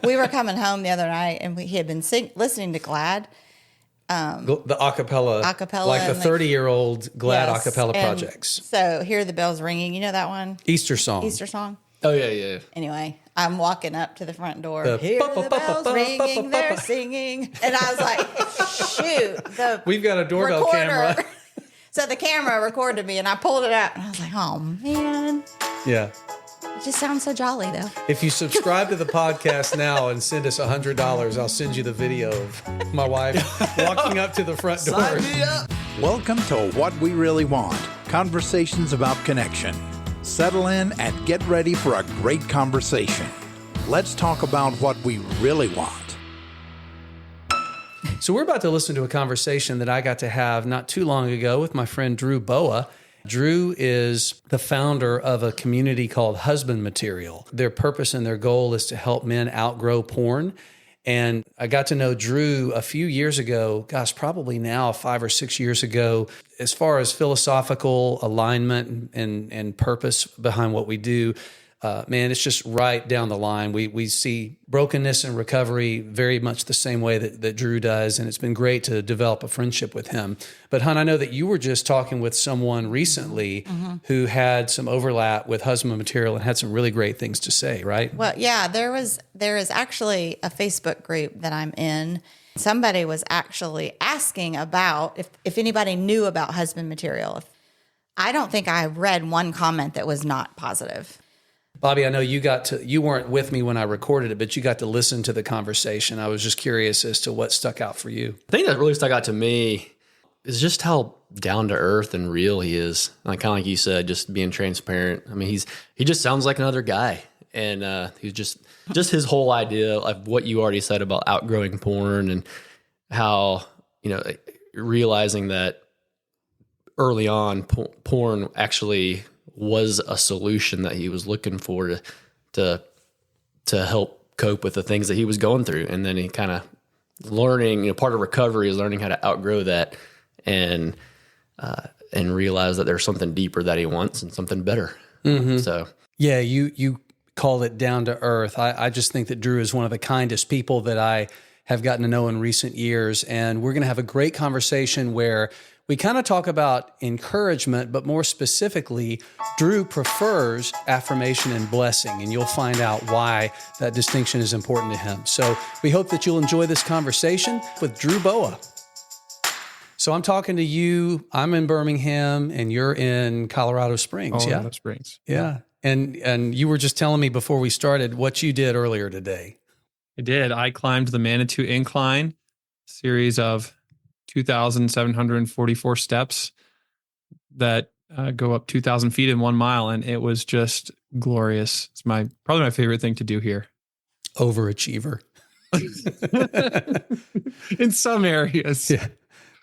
We were coming home the other night, and he had been listening to Glad. The acapella, Acapella, like the and 30-year-old Glad yes, acapella and projects. So Hear the Bells Ringing. You know that one? Easter song. Easter song. Oh, yeah. Anyway, I'm walking up to the front door. The Hear the bells ringing, they're singing. And I was like, shoot. We've got a doorbell camera. So the camera recorded me, and I pulled it out. And I was like, oh, man. Yeah. It just sounds so jolly, though. If you subscribe to the podcast now and send us $100, I'll send you the video of my wife walking up to the front door. Sign me up. Welcome to What We Really Want, conversations about connection. Settle in and get ready for a great conversation. Let's talk about what we really want. So we're about to listen to a conversation that I got to have not too long ago with my friend Drew Boa. Drew is the founder of a community called Husband Material. Their purpose and their goal is to help men outgrow porn. And I got to know Drew a few years ago, gosh, probably now 5 or 6 years ago, as far as philosophical alignment and purpose behind what we do. Man, it's just right down the line. We see brokenness and recovery very much the same way that Drew does, and it's been great to develop a friendship with him. But, Hun, I know that you were just talking with someone recently who had some overlap with Husband Material and had some really great things to say, right? Well, yeah, there is actually a Facebook group that I'm in. Somebody was actually asking about if anybody knew about Husband Material. I don't think I read one comment that was not positive. Bobby, I know you weren't with me when I recorded it, but you got to listen to the conversation. I was just curious as to what stuck out for you. The thing that really stuck out to me is just how down to earth and real he is. Like kind of like you said, just being transparent. I mean, he just sounds like another guy, and he's just his whole idea of what you already said about outgrowing porn and how realizing that early on porn actually was a solution that he was looking for to help cope with the things that he was going through. And then he kind of learning, part of recovery is learning how to outgrow that and realize that there's something deeper that he wants and something better. Mm-hmm. So yeah, you call it down to earth. I just think that Drew is one of the kindest people that I have gotten to know in recent years. And we're going to have a great conversation where we kind of talk about encouragement, but more specifically, Drew prefers affirmation and blessing, and you'll find out why that distinction is important to him. So we hope that you'll enjoy this conversation with Drew Boa. So I'm talking to you. I'm in Birmingham, and you're in Colorado Springs. Colorado Springs. Yeah. And you were just telling me before we started what you did earlier today. I did. I climbed the Manitou Incline, series of 2,744 steps that go up 2,000 feet in 1 mile. And it was just glorious. It's probably my favorite thing to do here. Overachiever. In some areas. Yeah,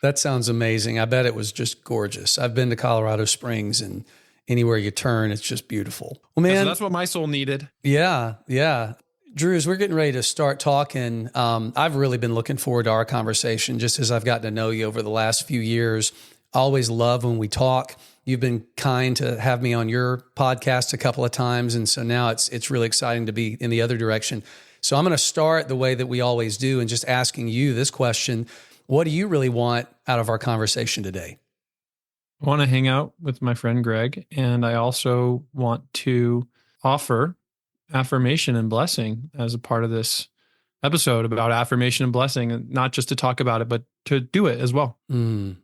that sounds amazing. I bet it was just gorgeous. I've been to Colorado Springs, and anywhere you turn, it's just beautiful. Well, man, so that's what my soul needed. Yeah. Drew, as we're getting ready to start talking, I've really been looking forward to our conversation just as I've gotten to know you over the last few years. I always love when we talk. You've been kind to have me on your podcast a couple of times, and so now it's really exciting to be in the other direction. So I'm going to start the way that we always do and just asking you this question. What do you really want out of our conversation today? I want to hang out with my friend Greg, and I also want to offer affirmation and blessing as a part of this episode about affirmation and blessing, and not just to talk about it, but to do it as well. When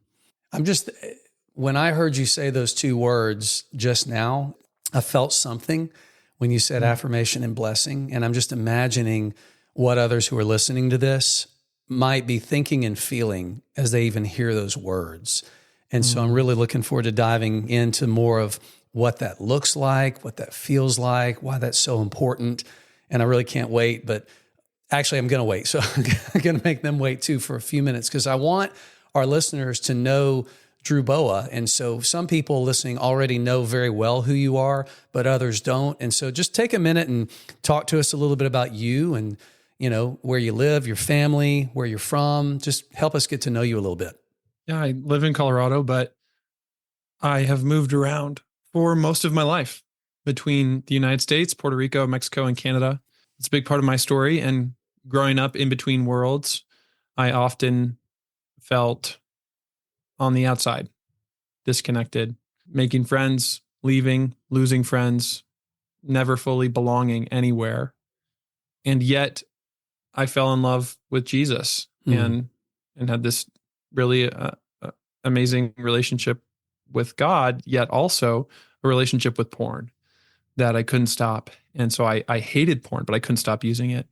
I heard you say those two words just now, I felt something when you said affirmation and blessing. And I'm just imagining what others who are listening to this might be thinking and feeling as they even hear those words. And so I'm really looking forward to diving into more of what that looks like, what that feels like, why that's so important. And I really can't wait, but actually I'm going to wait. So I'm going to make them wait too for a few minutes because I want our listeners to know Drew Boa. And so some people listening already know very well who you are, but others don't. And so just take a minute and talk to us a little bit about you and, where you live, your family, where you're from. Just help us get to know you a little bit. Yeah, I live in Colorado, but I have moved around for most of my life between the United States, Puerto Rico, Mexico, and Canada. It's a big part of my story. And growing up in between worlds, I often felt on the outside, disconnected, making friends, leaving, losing friends, never fully belonging anywhere. And yet I fell in love with Jesus and had this really amazing relationship with God, yet also a relationship with porn that I couldn't stop. And so I hated porn, but I couldn't stop using it.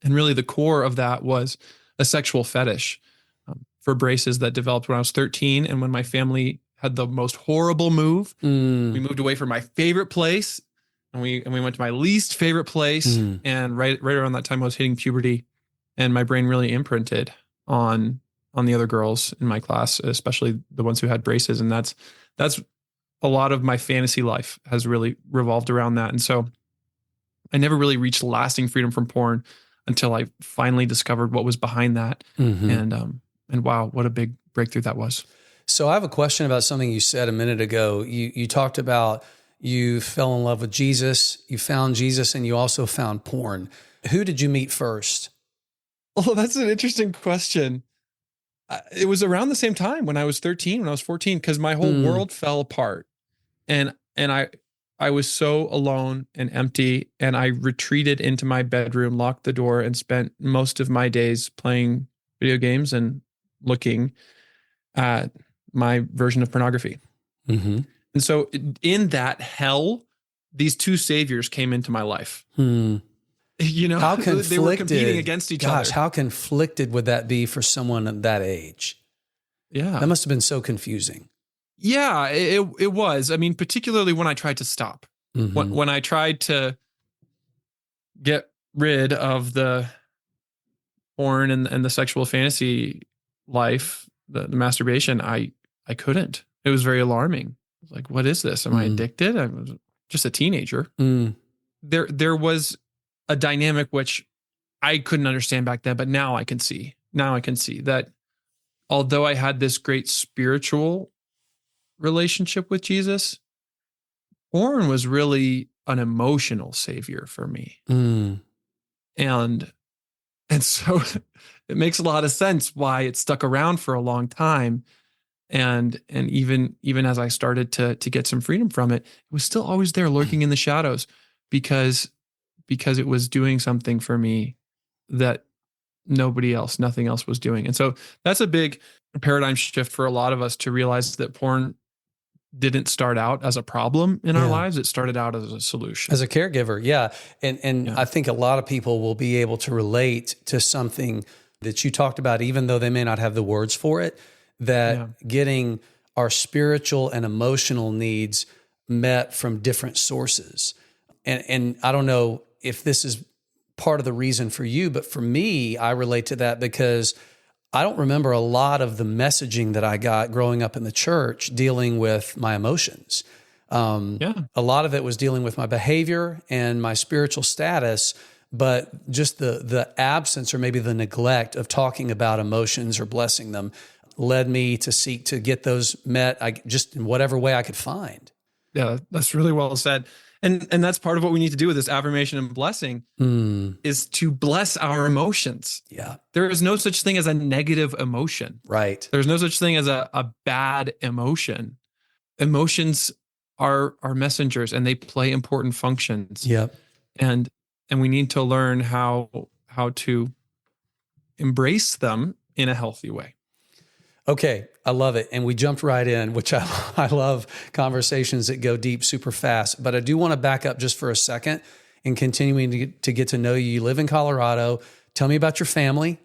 And really the core of that was a sexual fetish for braces that developed when I was 13. And when my family had the most horrible move, we moved away from my favorite place and we went to my least favorite place. And right around that time I was hitting puberty, and my brain really imprinted on the other girls in my class, especially the ones who had braces. And that's a lot of my fantasy life has really revolved around that. And so I never really reached lasting freedom from porn until I finally discovered what was behind that. And wow, what a big breakthrough that was. So I have a question about something you said a minute ago. You talked about you fell in love with Jesus, you found Jesus, and you also found porn. Who did you meet first? Oh, that's an interesting question. It was around the same time when I was 13, when I was 14, because my whole world fell apart. And I was so alone and empty, and I retreated into my bedroom, locked the door, and spent most of my days playing video games and looking at my version of pornography. And so in that hell, these two saviors came into my life. You know, how conflicted, they were competing against each other. How conflicted would that be for someone at that age? Yeah. That must have been so confusing. Yeah, it was. I mean, particularly when I tried to stop. When I tried to get rid of the porn and the sexual fantasy life, the masturbation, I couldn't. It was very alarming. Like, what is this? Am I addicted? I was just a teenager. There was a dynamic which I couldn't understand back then, but now I can see. Now I can see that although I had this great spiritual relationship with Jesus, porn was really an emotional savior for me. And so it makes a lot of sense why it stuck around for a long time. And even as I started to get some freedom from it, it was still always there lurking in the shadows because it was doing something for me that nothing else was doing. And so that's a big paradigm shift for a lot of us to realize that porn didn't start out as a problem in our lives. It started out as a solution. As a caregiver, yeah. And I think a lot of people will be able to relate to something that you talked about, even though they may not have the words for it, that getting our spiritual and emotional needs met from different sources. And I don't know if this is part of the reason for you, but for me, I relate to that because I don't remember a lot of the messaging that I got growing up in the church dealing with my emotions. A lot of it was dealing with my behavior and my spiritual status, but just the absence or maybe the neglect of talking about emotions or blessing them led me to seek to get those met just in whatever way I could find. Yeah, that's really well said. And that's part of what we need to do with this affirmation and blessing is to bless our emotions. Yeah. There is no such thing as a negative emotion. Right. There's no such thing as a bad emotion. Emotions are messengers and they play important functions. Yep. And we need to learn how to embrace them in a healthy way. Okay, I love it. And we jumped right in, which I love conversations that go deep super fast. But I do want to back up just for a second and continuing to get to know you. You live in Colorado. Tell me about your family.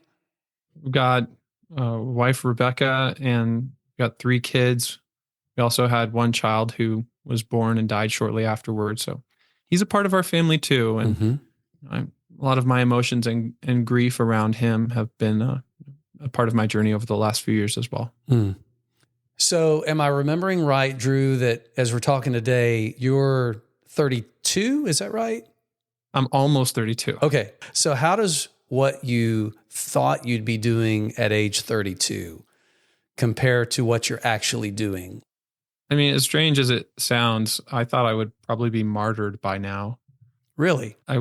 We've got a wife, Rebecca, and got 3 kids. We also had one child who was born and died shortly afterwards. So he's a part of our family too. And a lot of my emotions and grief around him have been a part of my journey over the last few years as well. So am I remembering right, Drew, that as we're talking today, you're 32? Is that right? I'm almost 32. Okay. So how does what you thought you'd be doing at age 32 compare to what you're actually doing? I mean, as strange as it sounds, I thought I would probably be martyred by now. Really? I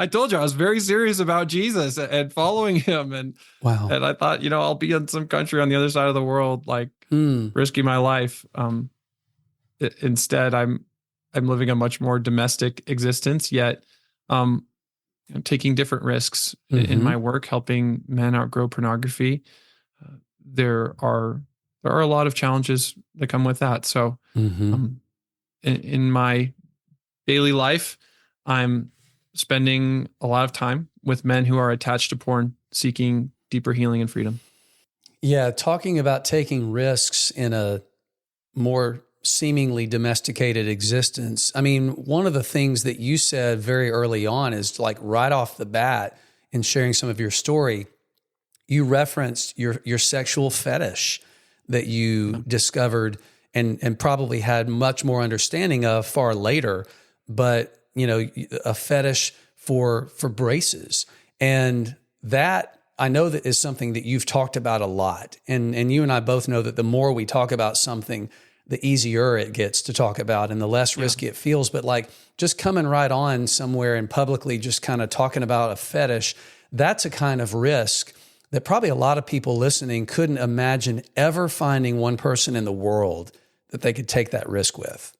told you I was very serious about Jesus and following him. Wow. And I thought, I'll be in some country on the other side of the world, like risking my life. Instead, I'm living a much more domestic existence, yet I'm taking different risks in my work, helping men outgrow pornography. There are a lot of challenges that come with that. So in my daily life, I'm spending a lot of time with men who are attached to porn, seeking deeper healing and freedom. Yeah, talking about taking risks in a more seemingly domesticated existence. I mean, one of the things that you said very early on is like right off the bat in sharing some of your story, you referenced your sexual fetish that you discovered and probably had much more understanding of far later, but a fetish for braces. And that I know that is something that you've talked about a lot. And you and I both know that the more we talk about something, the easier it gets to talk about and the less risky it feels. But like just coming right on somewhere and publicly just kind of talking about a fetish, that's a kind of risk that probably a lot of people listening couldn't imagine ever finding one person in the world that they could take that risk with.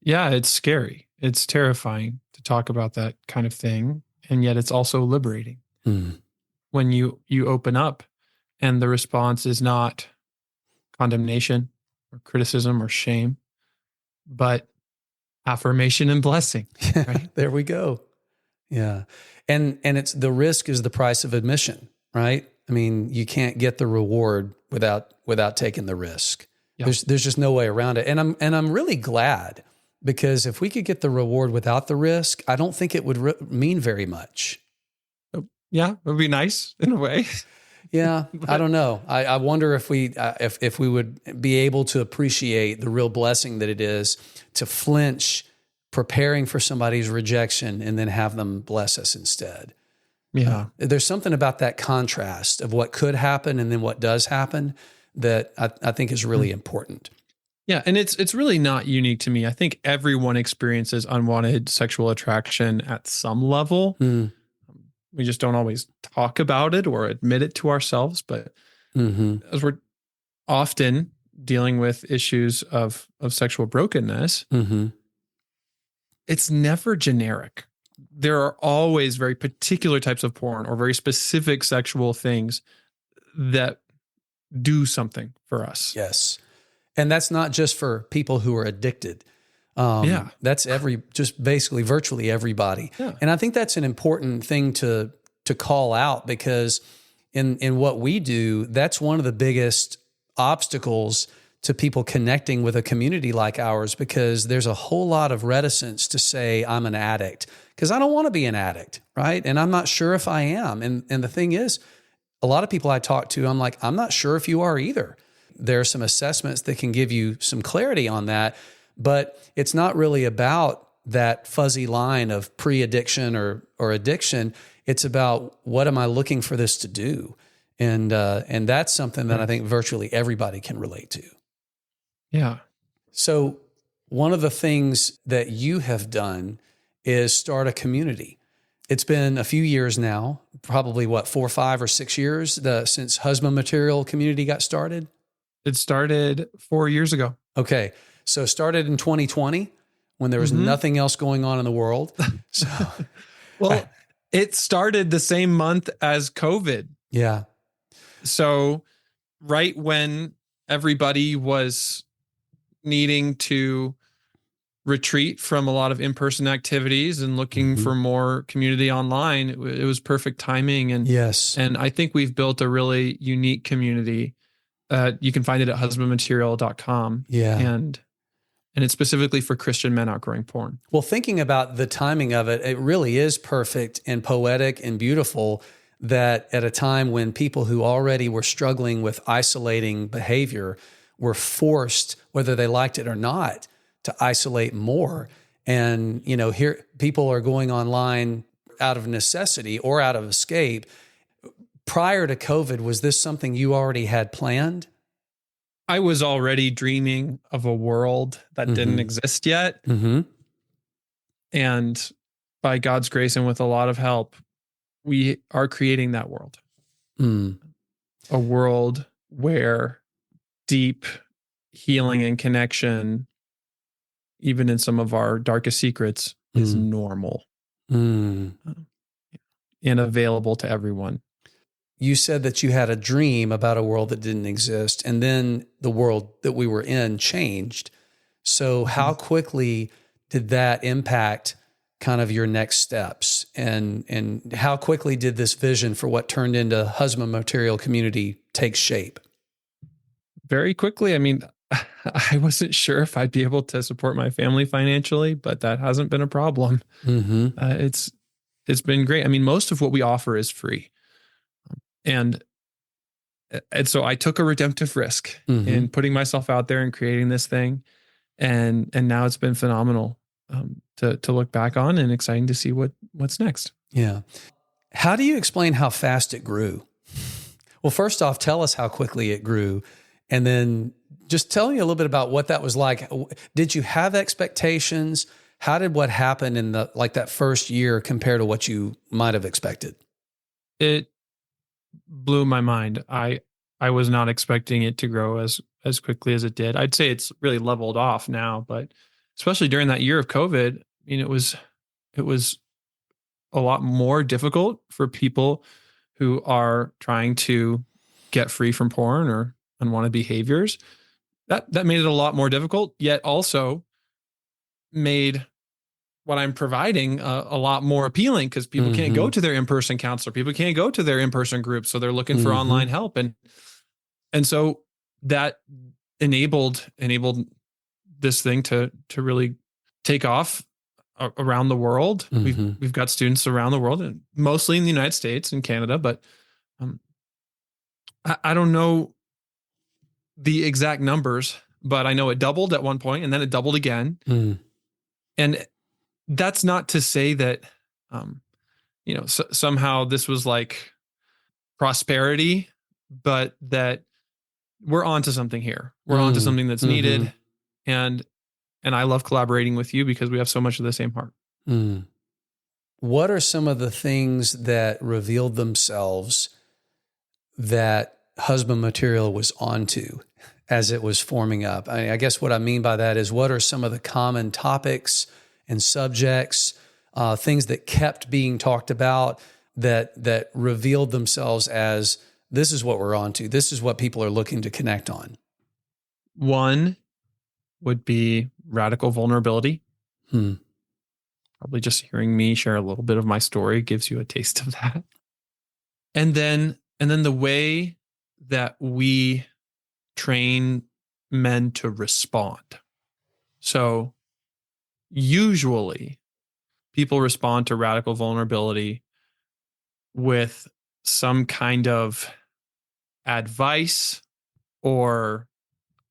Yeah, it's scary. It's terrifying to talk about that kind of thing. And yet it's also liberating. When you open up and the response is not condemnation or criticism or shame, but affirmation and blessing. Right? There we go. Yeah. And it's the risk is the price of admission, right? I mean, you can't get the reward without taking the risk. Yeah. There's just no way around it. And I'm really glad, because if we could get the reward without the risk, I don't think it would mean very much. Yeah, it would be nice in a way. Yeah, I don't know. I wonder if we would be able to appreciate the real blessing that it is to flinch preparing for somebody's rejection and then have them bless us instead. Yeah. There's something about that contrast of what could happen and then what does happen that I think is really important. Yeah, and it's really not unique to me. I think everyone experiences unwanted sexual attraction at some level. We just don't always talk about it or admit it to ourselves. But as we're often dealing with issues of sexual brokenness, it's never generic. There are always very particular types of porn or very specific sexual things that do something for us. Yes. And that's not just for people who are addicted. That's just basically virtually everybody. Yeah. And I think that's an important thing to call out, because in what we do, that's one of the biggest obstacles to people connecting with a community like ours, because there's a whole lot of reticence to say I'm an addict, because I don't want to be an addict, right? And I'm not sure if I am. And the thing is, a lot of people I talk to, I'm like, I'm not sure if you are either. There are some assessments that can give you some clarity on that, but it's not really about that fuzzy line of pre-addiction or addiction. It's about, what am I looking for this to do? And that's something that I think virtually everybody can relate to. Yeah. So one of the things that you have done is start a community. It's been a few years now, probably 4, 5, or 6 years since Husband Material Community got started? It started 4 years ago. Okay. So started in 2020 when there was nothing else going on in the world. So, well, it started the same month as COVID. Yeah. So right when everybody was needing to retreat from a lot of in-person activities and looking for more community online, it was perfect timing. And yes. And I think we've built a really unique community. You can find it at husbandmaterial.com. Yeah. And it's specifically for Christian men outgrowing porn. Well, thinking about the timing of it, it really is perfect and poetic and beautiful that at a time when people who already were struggling with isolating behavior were forced, whether they liked it or not, to isolate more. And, here people are going online out of necessity or out of escape. Prior to COVID, was this something you already had planned? I was already dreaming of a world that didn't exist yet. And by God's grace and with a lot of help, we are creating that world. Mm. A world where deep healing and connection, even in some of our darkest secrets, is normal Mm. and available to everyone. You said that you had a dream about a world that didn't exist, and then the world that we were in changed. So how quickly did that impact kind of your next steps? And how quickly did this vision for what turned into Husband Material Community take shape? Very quickly. I mean, I wasn't sure if I'd be able to support my family financially, but that hasn't been a problem. Mm-hmm. It's been great. I mean, most of what we offer is free. And so I took a redemptive risk in putting myself out there and creating this thing. And now it's been phenomenal to look back on, and exciting to see what's next. Yeah. How do you explain how fast it grew? Well, first off, tell us how quickly it grew. And then just tell me a little bit about what that was like. Did you have expectations? How did what happened in that first year compare to what you might have expected? It blew my mind. I was not expecting it to grow as quickly as it did. I'd say it's really leveled off now, but especially during that year of COVID, I mean, it was a lot more difficult for people who are trying to get free from porn or unwanted behaviors. That made it a lot more difficult, yet also made what I'm providing a lot more appealing, because people can't go to their in-person counselor. People can't go to their in-person groups. So they're looking for online help. And so that enabled this thing to really take off around the world. We've got students around the world, and mostly in the United States and Canada, but I don't know the exact numbers, but I know it doubled at one point, and then it doubled again. And that's not to say that, somehow this was like prosperity, but that we're onto something here. We're onto something that's needed. And I love collaborating with you because we have so much of the same heart. What are some of the things that revealed themselves that Husband Material was onto as it was forming up? I guess what I mean by that is, what are some of the common topics and subjects, things that kept being talked about that revealed themselves as, this is what we're onto. This is what people are looking to connect on. One would be radical vulnerability. Probably just hearing me share a little bit of my story gives you a taste of that. And then the way that we train men to respond. So usually people respond to radical vulnerability with some kind of advice or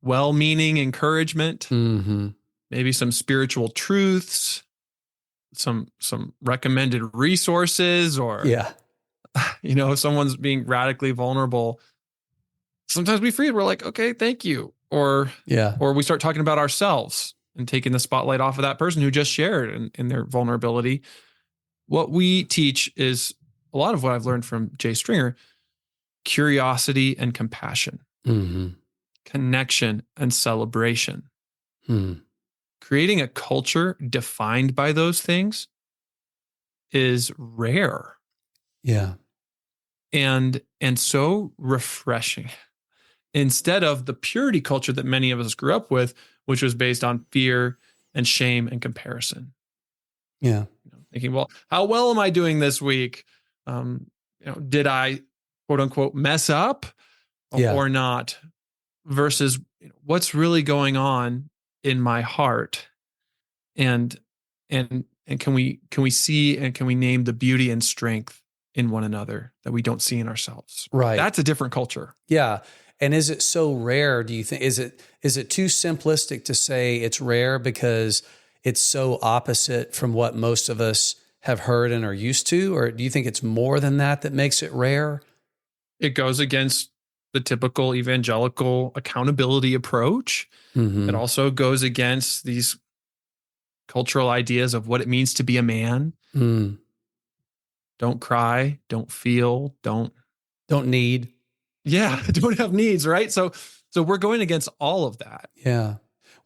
well-meaning encouragement, maybe some spiritual truths, some recommended resources, or if someone's being radically vulnerable, sometimes we freeze. We're like, okay, thank you. Or we start talking about ourselves and taking the spotlight off of that person who just shared in their vulnerability. What we teach is a lot of what I've learned from Jay Stringer: curiosity and compassion, connection and celebration. Creating a culture defined by those things is rare. And so refreshing. Instead of the purity culture that many of us grew up with, which was based on fear and shame and comparison. Thinking, well, how well am I doing this week? Did I, quote unquote, mess up or not? Versus what's really going on in my heart, and can we see and can we name the beauty and strength in one another that we don't see in ourselves? Right. That's a different culture. Yeah. And is it so rare, do you think? Is it too simplistic to say it's rare because it's so opposite from what most of us have heard and are used to? Or do you think it's more than that makes it rare? It goes against the typical evangelical accountability approach. It also goes against these cultural ideas of what it means to be a man. Mm. Don't cry, don't feel, don't need. don't have needs, right? So we're going against all of that. Yeah.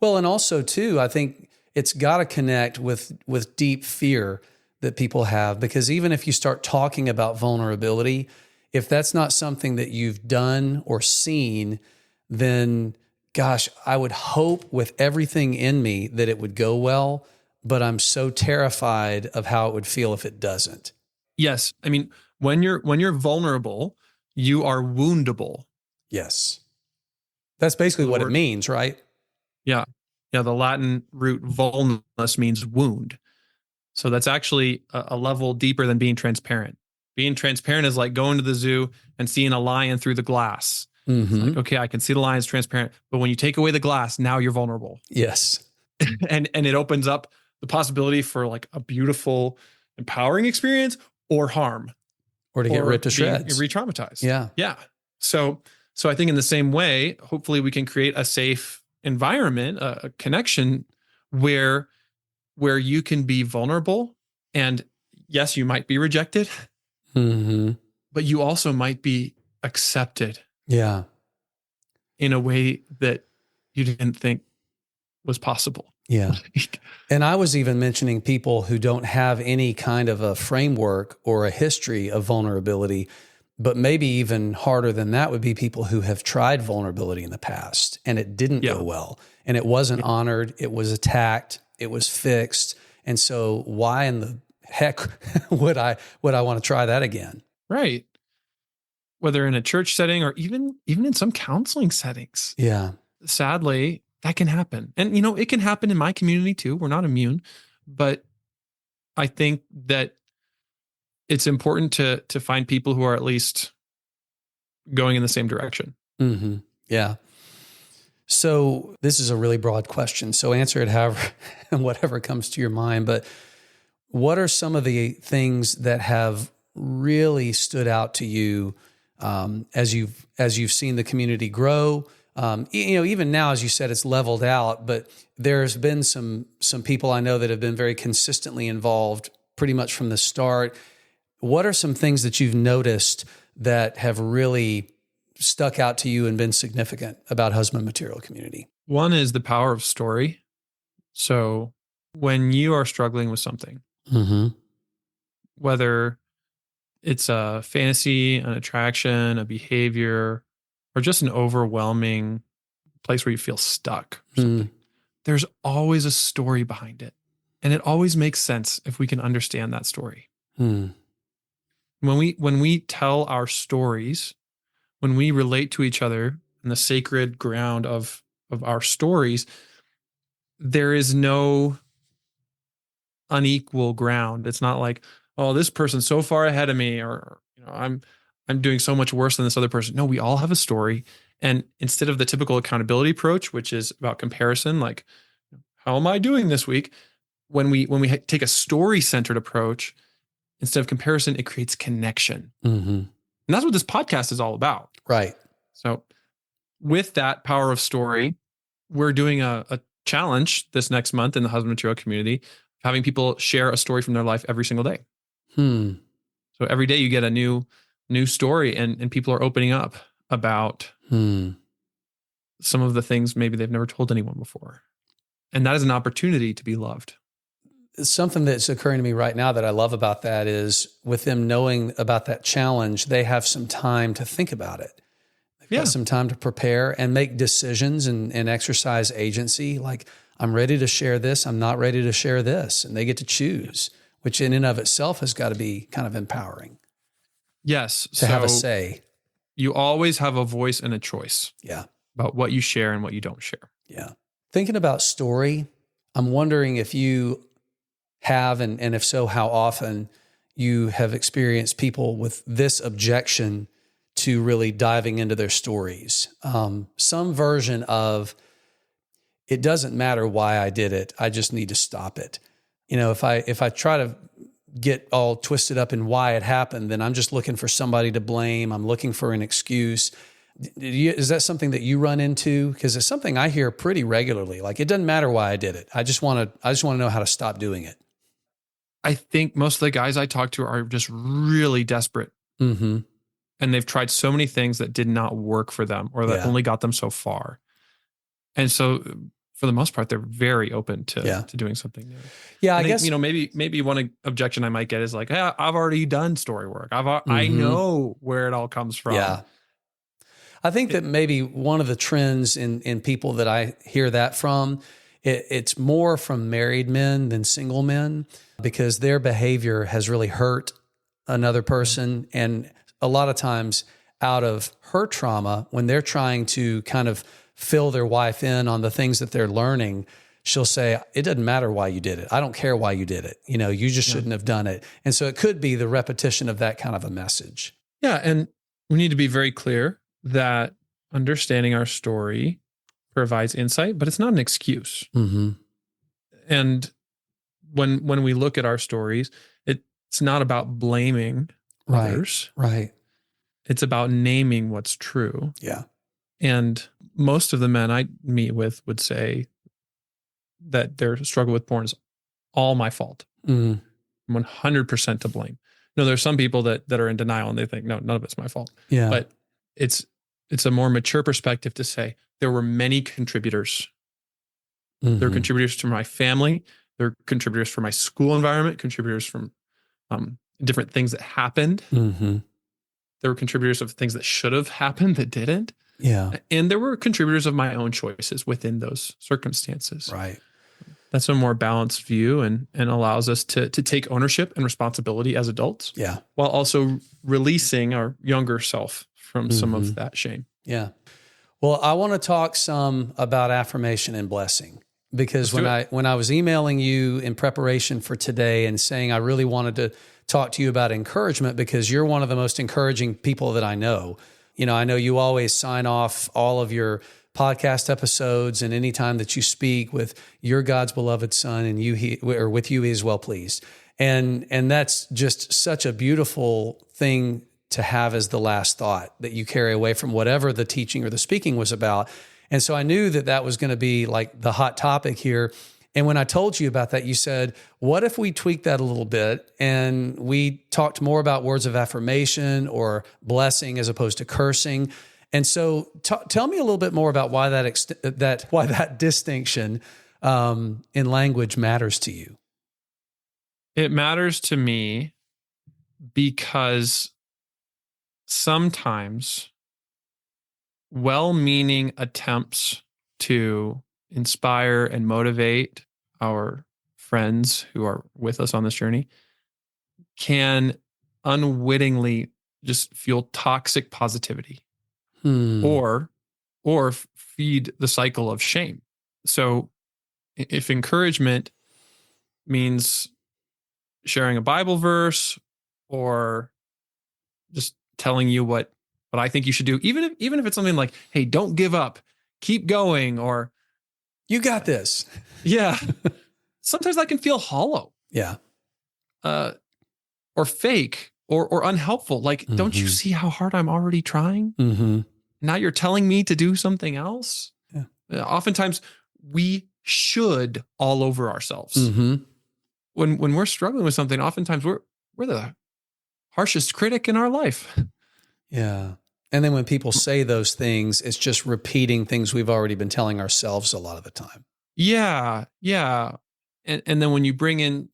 Well, and also too, I think it's got to connect with deep fear that people have, because even if you start talking about vulnerability, if that's not something that you've done or seen, then gosh, I would hope with everything in me that it would go well, but I'm so terrified of how it would feel if it doesn't. Yes. I mean, when you're vulnerable, you are woundable. Yes. That's basically what it means, right? Yeah. Yeah. The Latin root vulnus means wound. So that's actually a level deeper than being transparent. Being transparent is like going to the zoo and seeing a lion through the glass. It's like, okay, I can see the lion's transparent, but when you take away the glass, now you're vulnerable. Yes. and it opens up the possibility for like a beautiful, empowering experience or harm. Or to get ripped to shreds. Re-traumatized. Yeah. Yeah. So I think in the same way, hopefully we can create a safe environment, a connection where you can be vulnerable, and yes, you might be rejected, but you also might be accepted. Yeah. In a way that you didn't think was possible. Yeah. And I was even mentioning people who don't have any kind of a framework or a history of vulnerability, but maybe even harder than that would be people who have tried vulnerability in the past and it didn't go well, and it wasn't honored, it was attacked, it was fixed. And so why in the heck would I want to try that again? Right. Whether in a church setting or even in some counseling settings. Yeah. Sadly, that can happen. And, it can happen in my community too. We're not immune, but I think that it's important to find people who are at least going in the same direction. Mm-hmm. Yeah. So this is a really broad question. So answer it however, whatever comes to your mind. But what are some of the things that have really stood out to you as you've seen the community grow? Even now, as you said, it's leveled out, but there's been some people I know that have been very consistently involved pretty much from the start. What are some things that you've noticed that have really stuck out to you and been significant about husband material community? One is the power of story. So when you are struggling with something, whether it's a fantasy, an attraction, a behavior, or just an overwhelming place where you feel stuck or something, there's always a story behind it. And it always makes sense if we can understand that story. When we tell our stories, when we relate to each other in the sacred ground of our stories, there is no unequal ground. It's not like, oh, this person's so far ahead of me, or I'm doing so much worse than this other person. No, we all have a story. And instead of the typical accountability approach, which is about comparison, like, how am I doing this week? When we take a story-centered approach, instead of comparison, it creates connection. And that's what this podcast is all about. Right. So with that power of story, we're doing a challenge this next month in the husband material community, having people share a story from their life every single day. So every day you get a new story, and people are opening up about some of the things maybe they've never told anyone before. And that is an opportunity to be loved. Something that's occurring to me right now that I love about that is, with them knowing about that challenge, they have some time to think about it. They've got some time to prepare and make decisions and exercise agency. Like, I'm ready to share this, I'm not ready to share this. And they get to choose, which in and of itself has got to be kind of empowering. Yes. To have a say. You always have a voice and a choice. Yeah. About what you share and what you don't share. Yeah. Thinking about story, I'm wondering if you have, and if so, how often you have experienced people with this objection to really diving into their stories. Some version of, it doesn't matter why I did it, I just need to stop it. If I try to get all twisted up in why it happened, then I'm just looking for somebody to blame. I'm looking for an excuse. Is that something that you run into? Because it's something I hear pretty regularly. Like, it doesn't matter why I did it. I just want to know how to stop doing it. I think most of the guys I talk to are just really desperate. Mm-hmm. And they've tried so many things that did not work for them, or that only got them so far. And so for the most part, they're very open to doing something new. Yeah, I guess, you know, maybe one objection I might get is like, hey, I've already done story work. I know where it all comes from. Yeah. I think that maybe one of the trends in people that I hear that from, it's more from married men than single men, because their behavior has really hurt another person. And a lot of times out of her trauma, when they're trying to kind of fill their wife in on the things that they're learning, she'll say, it doesn't matter why you did it. I don't care why you did it. You know, you just shouldn't have done it. And so it could be the repetition of that kind of a message. Yeah. And we need to be very clear that understanding our story provides insight, but it's not an excuse. Mm-hmm. And when we look at our stories, it's not about blaming others. Right. It's about naming what's true. Yeah. And most of the men I meet with would say that their struggle with porn is all my fault. 100% to blame. No, there's some people that are in denial and they think, no, none of it's my fault. Yeah. But it's a more mature perspective to say there were many contributors. There are contributors to my family. There are contributors for my school environment, contributors from different things that happened. There were contributors of things that should have happened that didn't. Yeah. And there were contributors of my own choices within those circumstances. Right. That's a more balanced view and allows us to take ownership and responsibility as adults. Yeah. While also releasing our younger self from some of that shame. Yeah. Well, I want to talk some about affirmation and blessing, because when I was emailing you in preparation for today and saying I really wanted to talk to you about encouragement, because you're one of the most encouraging people that I know. You know, I know you always sign off all of your podcast episodes and anytime that you speak with "You're God's beloved son, and with you he is well pleased." And that's just such a beautiful thing to have as the last thought that you carry away from whatever the teaching or the speaking was about. And so I knew that was going to be like the hot topic here. And when I told you about that, you said, what if we tweak that a little bit and we talked more about words of affirmation or blessing as opposed to cursing? And so tell me a little bit more about why that distinction in language matters to you. It matters to me because sometimes well-meaning attempts to inspire and motivate our friends who are with us on this journey can unwittingly just fuel toxic positivity or feed the cycle of shame. So if encouragement means sharing a Bible verse or just telling you what I think you should do, even if it's something like, hey, don't give up, keep going, or you got this. Yeah. Sometimes that can feel hollow. Yeah. Or fake or unhelpful. Like, don't you see how hard I'm already trying? Now you're telling me to do something else? Yeah. Oftentimes we should all over ourselves. When we're struggling with something, oftentimes we're the harshest critic in our life. Yeah. And then when people say those things, it's just repeating things we've already been telling ourselves a lot of the time. Yeah. Yeah. And then when you bring in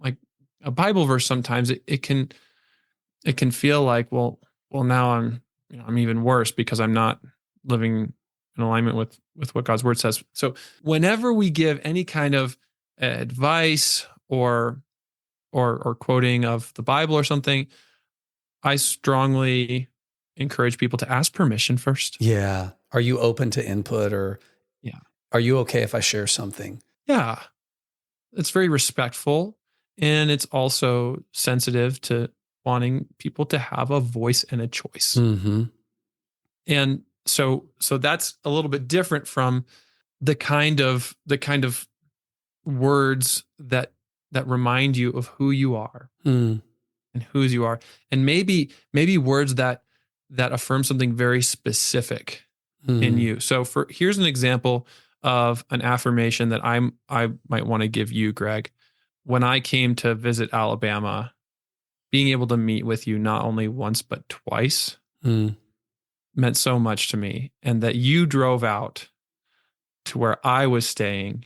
like a Bible verse, sometimes it can feel like, well, now I'm even worse because I'm not living in alignment with what God's word says. So whenever we give any kind of advice or quoting of the Bible or something, I strongly encourage people to ask permission first. Yeah. Are you open to input, or are you okay if I share something? Yeah. It's very respectful, and it's also sensitive to wanting people to have a voice and a choice. And so that's a little bit different from the kind of words that remind you of who you are and whose you are. And maybe words that that affirm something very specific in you. So here's an example of an affirmation that I might want to give you, Greg. When I came to visit Alabama, being able to meet with you not only once but twice meant so much to me, and that you drove out to where I was staying,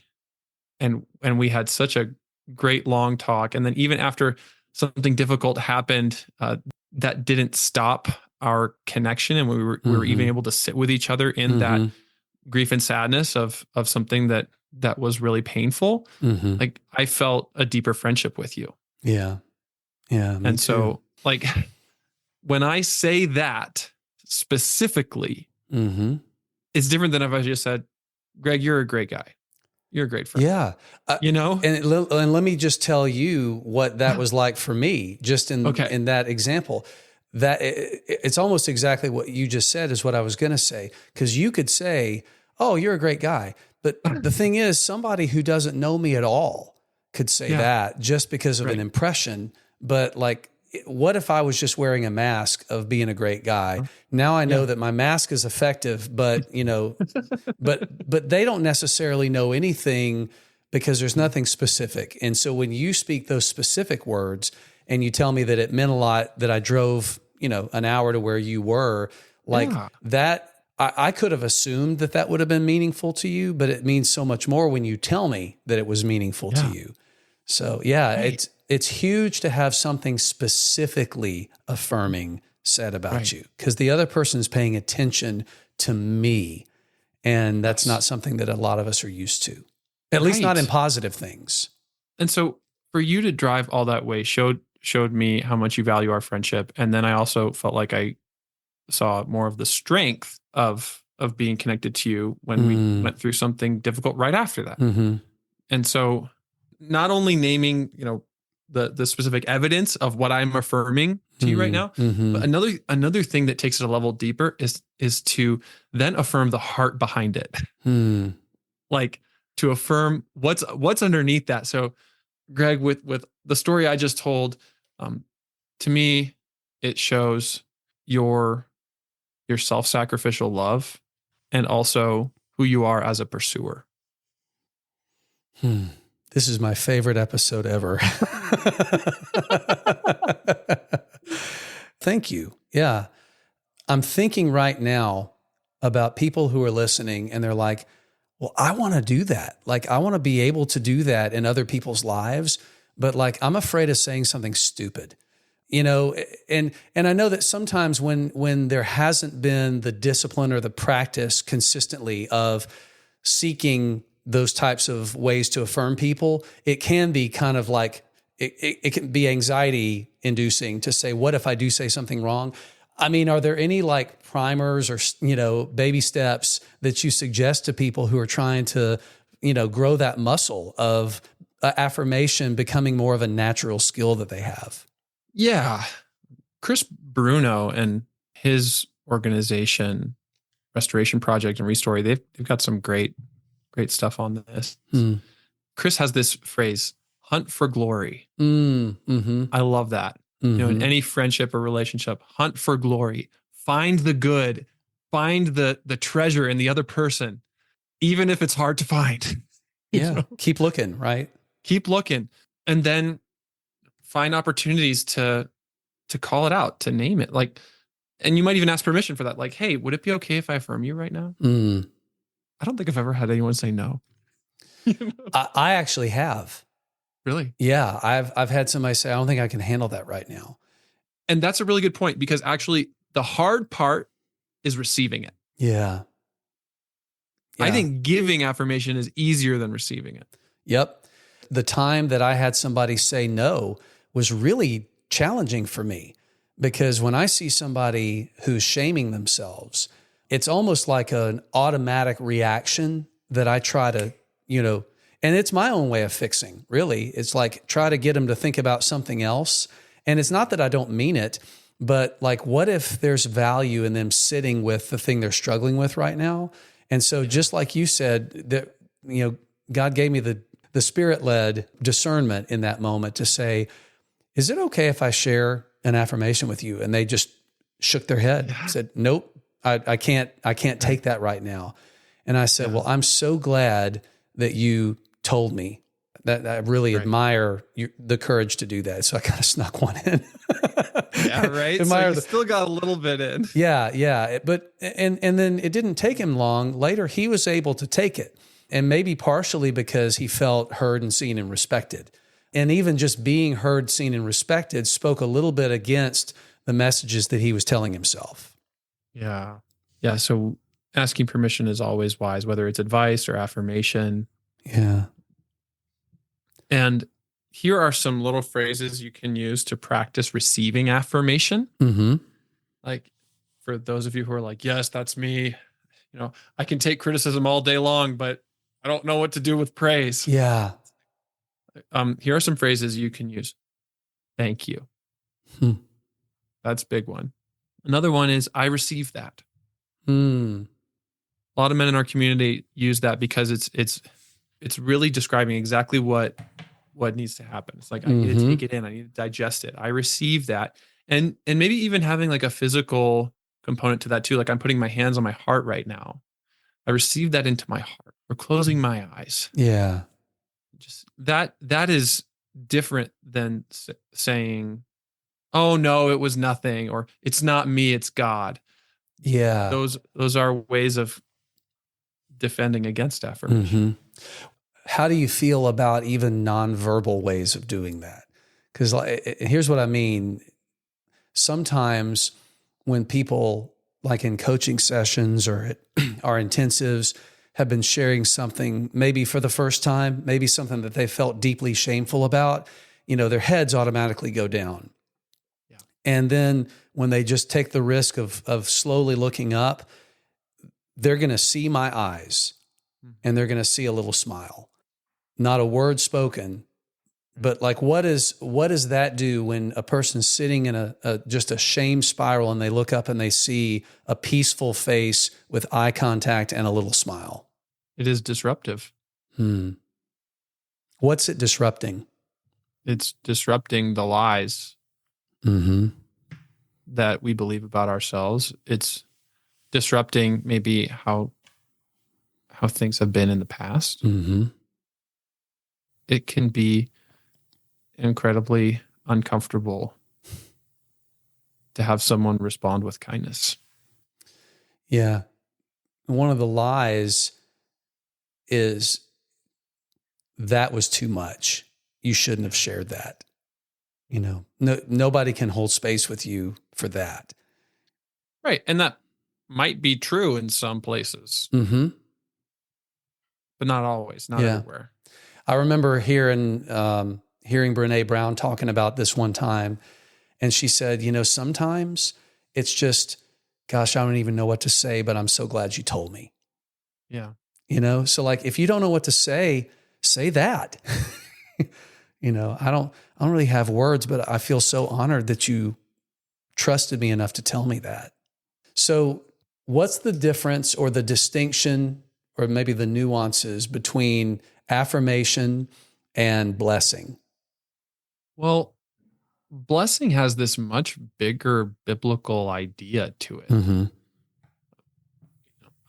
and we had such a great long talk. And then even after something difficult happened, that didn't stop our connection, and we were even able to sit with each other in that grief and sadness of something that was really painful. Like, I felt a deeper friendship with you. Yeah. And so, like, when I say that specifically, it's different than if I just said, Greg, you're a great guy. You're a great friend. Yeah. And let me just tell you what that was like for me, just in that example. That it's almost exactly what you just said is what I was going to say. Because you could say, oh, you're a great guy. But the thing is, somebody who doesn't know me at all could say that just because of an impression. But like, what if I was just wearing a mask of being a great guy? Now I know that my mask is effective, but but they don't necessarily know anything because there's nothing specific. And so when you speak those specific words and you tell me that it meant a lot that I drove, an hour to where you were, like that, I could have assumed that would have been meaningful to you, but it means so much more when you tell me that it was meaningful to you. So it's huge to have something specifically affirming said about you, because the other person is paying attention to me. And that's not something that a lot of us are used to, at least not in positive things. And so for you to drive all that way showed me how much you value our friendship. And then I also felt like I saw more of the strength of being connected to you when we went through something difficult right after that. And so not only naming, the specific evidence of what I'm affirming to you right now, but another thing that takes it a level deeper is to then affirm the heart behind it. Like, to affirm what's underneath that. So Greg, with the story I just told, to me, it shows your self-sacrificial love and also who you are as a pursuer. This is my favorite episode ever. Thank you. Yeah. I'm thinking right now about people who are listening and they're like, well, I want to do that. Like, I want to be able to do that in other people's lives, but like, I'm afraid of saying something stupid, and I know that sometimes when there hasn't been the discipline or the practice consistently of seeking those types of ways to affirm people, it can be kind of like, it can be anxiety inducing to say, what if I do say something wrong? I mean, are there any like primers or, baby steps that you suggest to people who are trying to, grow that muscle of affirmation becoming more of a natural skill that they have? Yeah. Chris Bruno and his organization, Restoration Project and Restory, they've got some great stuff on this. Chris has this phrase, hunt for glory. I love that. In any friendship or relationship, hunt for glory, find the good, find the treasure in the other person, even if it's hard to find. Keep looking, right? Keep looking. And then find opportunities to call it out, to name it. Like, and you might even ask permission for that. Like, hey, would it be okay if I affirm you right now? I don't think I've ever had anyone say no. I actually have. Really? Yeah. I've had somebody say, I don't think I can handle that right now. And that's a really good point, because actually the hard part is receiving it. Yeah. I think giving affirmation is easier than receiving it. Yep. The time that I had somebody say no was really challenging for me, because when I see somebody who's shaming themselves, it's almost like an automatic reaction that I try to, and it's my own way of fixing, really. It's like, try to get them to think about something else. And it's not that I don't mean it, but like, what if there's value in them sitting with the thing they're struggling with right now? And so just like you said, that, God gave me the Spirit-led discernment in that moment to say, is it okay if I share an affirmation with you? And they just shook their head, said, nope, I can't take that right now. And I said, well, I'm so glad that you told me. That I really admire the courage to do that. So I kind of snuck one in. Yeah, right. Admire so you still got a little bit in. Yeah. But and then it didn't take him long. Later, he was able to take it, and maybe partially because he felt heard and seen and respected. And even just being heard, seen, and respected spoke a little bit against the messages that he was telling himself. Yeah. Yeah. So asking permission is always wise, whether it's advice or affirmation. Yeah. And here are some little phrases you can use to practice receiving affirmation. Mm-hmm. Like for those of you who are like, yes, that's me. I can take criticism all day long, but I don't know what to do with praise. Yeah. Here are some phrases you can use. Thank you. That's a big one. Another one is, I receive that. A lot of men in our community use that because it's really describing exactly what needs to happen. It's like, I need to take it in. I need to digest it. I receive that. And maybe even having like a physical component to that too. Like, I'm putting my hands on my heart right now. I receive that into my heart, or closing my eyes. Yeah. Just that is different than saying, oh no, it was nothing, or it's not me, it's God. Yeah. Those are ways of defending against affirmation. How do you feel about even nonverbal ways of doing that? Because here's what I mean. Sometimes when people, like in coaching sessions or at our intensives, have been sharing something maybe for the first time, maybe something that they felt deeply shameful about, their heads automatically go down. Yeah. And then when they just take the risk of slowly looking up, they're going to see my eyes and they're going to see a little smile. Not a word spoken, but like, what does that do when a person's sitting in just a shame spiral and they look up and they see a peaceful face with eye contact and a little smile? It is disruptive. What's it disrupting? It's disrupting the lies that we believe about ourselves. It's disrupting maybe how things have been in the past. It can be incredibly uncomfortable to have someone respond with kindness. Yeah. One of the lies is that was too much. You shouldn't have shared that. Nobody can hold space with you for that. Right. And that might be true in some places, but not always, not everywhere. I remember hearing Brené Brown talking about this one time, and she said, sometimes it's just, gosh, I don't even know what to say, but I'm so glad you told me. Yeah. So like, if you don't know what to say that. I don't really have words, but I feel so honored that you trusted me enough to tell me that. So what's the difference or the distinction or maybe the nuances between affirmation and blessing? Well, blessing has this much bigger biblical idea to it.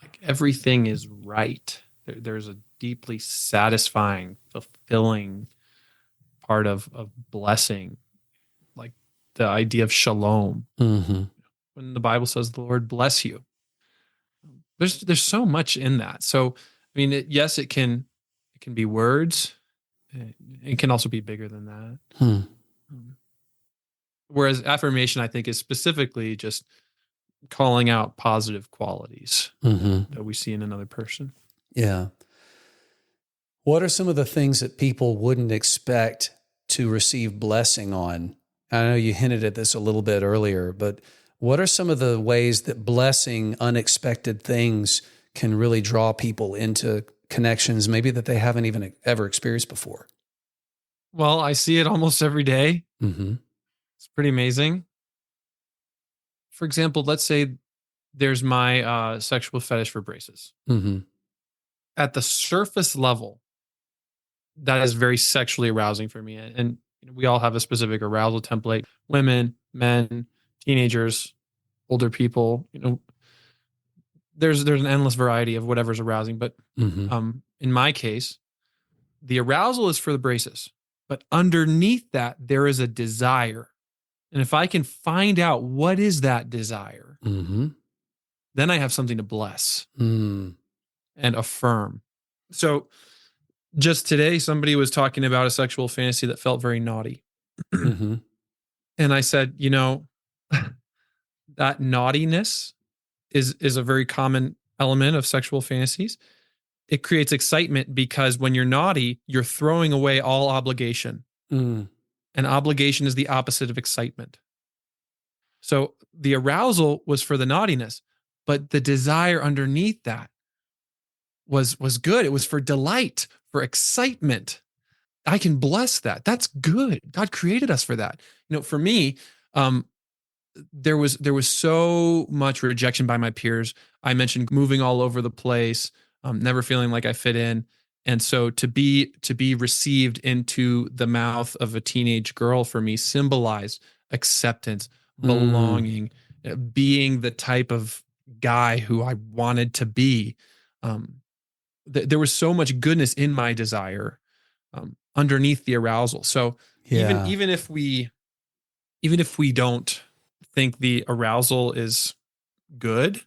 Like, everything is right. There's a deeply satisfying, fulfilling part of blessing, like the idea of shalom. When the Bible says the Lord bless you, there's so much in that. So, I mean, yes, it can be words. It can also be bigger than that. Whereas affirmation, I think, is specifically just calling out positive qualities that we see in another person. Yeah. What are some of the things that people wouldn't expect to receive blessing on? I know you hinted at this a little bit earlier, but what are some of the ways that blessing unexpected things can really draw people into connections maybe that they haven't even ever experienced before? Well, I see it almost every day. It's pretty amazing. For example, let's say there's my sexual fetish for braces. At the surface level, that is very sexually arousing for me. And we all have a specific arousal template. Women, men, teenagers, older people, there's an endless variety of whatever's arousing. But in my case, the arousal is for the braces, but underneath that, there is a desire. And if I can find out what is that desire, then I have something to bless and affirm. So just today, somebody was talking about a sexual fantasy that felt very naughty. And I said, that naughtiness is a very common element of sexual fantasies. It creates excitement because when you're naughty, you're throwing away all obligation. And obligation is the opposite of excitement. So the arousal was for the naughtiness, but the desire underneath that was good. It was for delight, for excitement. I can bless that. That's good. God created us for that. For me, there was so much rejection by my peers. I mentioned moving all over the place, never feeling like I fit in. And so to be received into the mouth of a teenage girl for me symbolized acceptance, belonging, being the type of guy who I wanted to be. There was so much goodness in my desire underneath the arousal. So even if we don't think the arousal is good,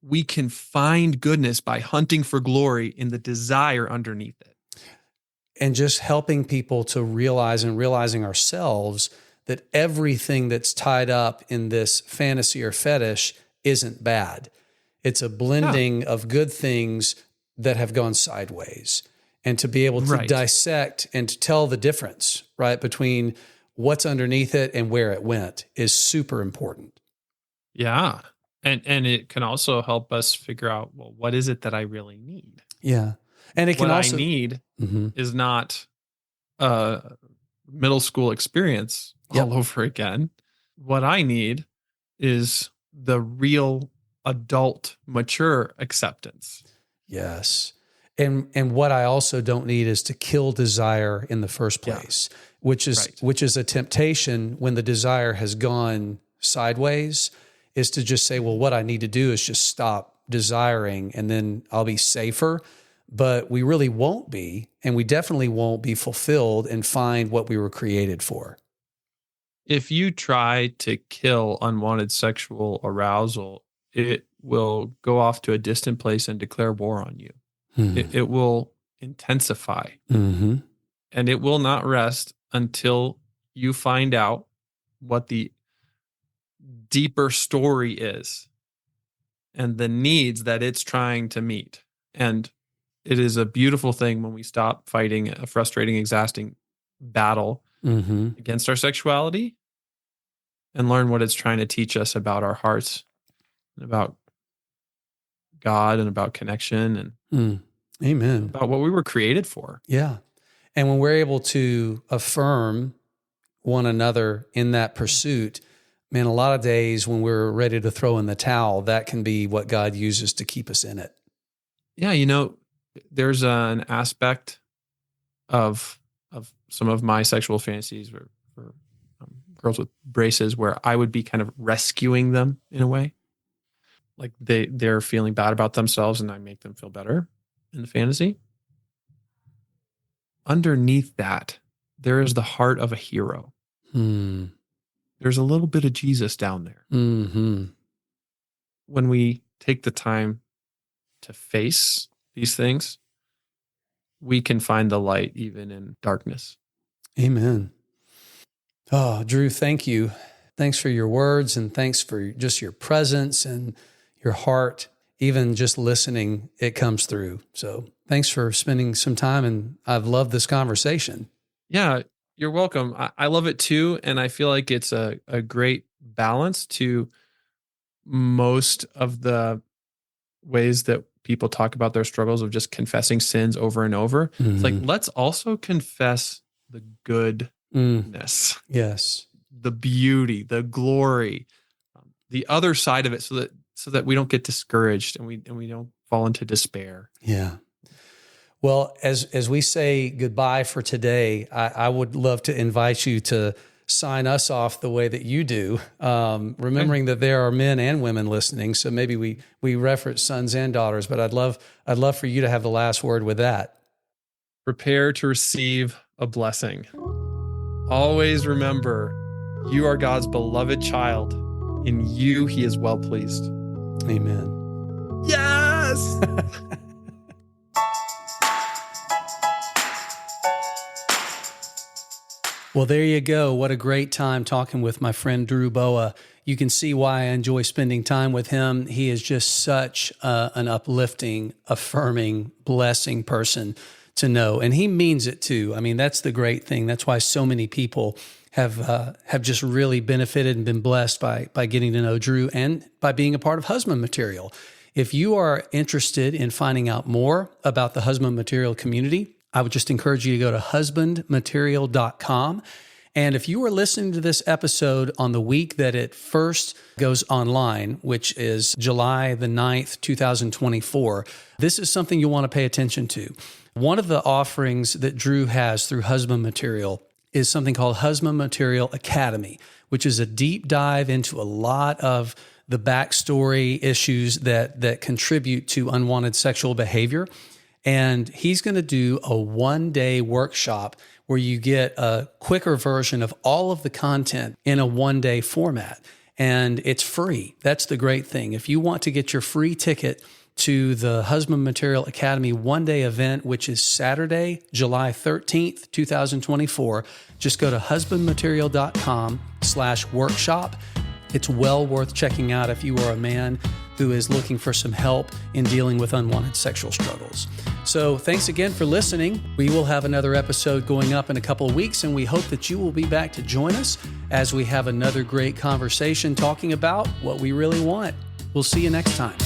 we can find goodness by hunting for glory in the desire underneath it. And just helping people to realizing ourselves that everything that's tied up in this fantasy or fetish isn't bad. It's a blending of good things that have gone sideways. And to be able to dissect and to tell the difference, right, between what's underneath it and where it went is super important. Yeah. And it can also help us figure out, well, what is it that I really need? Yeah. And it can what also I need is not a middle school experience all over again. What I need is the real adult, mature acceptance. Yes. And what I also don't need is to kill desire in the first place, which is a temptation when the desire has gone sideways, is to just say, well, what I need to do is just stop desiring and then I'll be safer. But we really won't be, and we definitely won't be fulfilled and find what we were created for. If you try to kill unwanted sexual arousal, it will go off to a distant place and declare war on you. It will intensify, and it will not rest until you find out what the deeper story is and the needs that it's trying to meet. And it is a beautiful thing when we stop fighting a frustrating, exhausting battle against our sexuality and learn what it's trying to teach us about our hearts and about God and about connection and Amen. about what we were created for. Yeah. And when we're able to affirm one another in that pursuit, man, a lot of days when we're ready to throw in the towel, that can be what God uses to keep us in it. Yeah, there's an aspect of some of my sexual fantasies for girls with braces where I would be kind of rescuing them in a way. Like they're feeling bad about themselves and I make them feel better in the fantasy. Underneath that, there is the heart of a hero. There's a little bit of Jesus down there. When we take the time to face these things, we can find the light even in darkness. Amen. Oh, Drew, thank you. Thanks for your words and thanks for just your presence and your heart. Even just listening, it comes through. So thanks for spending some time, and I've loved this conversation. Yeah, you're welcome. I love it too, and I feel like it's a great balance to most of the ways that people talk about their struggles of just confessing sins over and over. It's like, let's also confess the goodness. Yes. The beauty, the glory, the other side of it, so that we don't get discouraged and we don't fall into despair. Yeah. Well, as we say goodbye for today, I would love to invite you to sign us off the way that you do, remembering that there are men and women listening. So maybe we reference sons and daughters, but I'd love for you to have the last word with that. Prepare to receive a blessing. Always remember, you are God's beloved child. In you, he is well pleased. Amen. Yes! Well, there you go. What a great time talking with my friend Drew Boa. You can see why I enjoy spending time with him. He is just such an uplifting, affirming, blessing person to know. And he means it too. I mean, that's the great thing. That's why so many people have just really benefited and been blessed by getting to know Drew and by being a part of Husband Material. If you are interested in finding out more about the Husband Material community, I would just encourage you to go to husbandmaterial.com. And if you are listening to this episode on the week that it first goes online, which is July the 9th, 2024, this is something you'll want to pay attention to. One of the offerings that Drew has through Husband Material is something called Husband Material Academy, which is a deep dive into a lot of the backstory issues that contribute to unwanted sexual behavior. And he's going to do a one-day workshop where you get a quicker version of all of the content in a one-day format. And it's free. That's the great thing. If you want to get your free ticket to the Husband Material Academy one-day event, which is Saturday, July 13th, 2024, just go to husbandmaterial.com/workshop. It's well worth checking out if you are a man who is looking for some help in dealing with unwanted sexual struggles. So thanks again for listening. We will have another episode going up in a couple of weeks, and we hope that you will be back to join us as we have another great conversation talking about what we really want. We'll see you next time.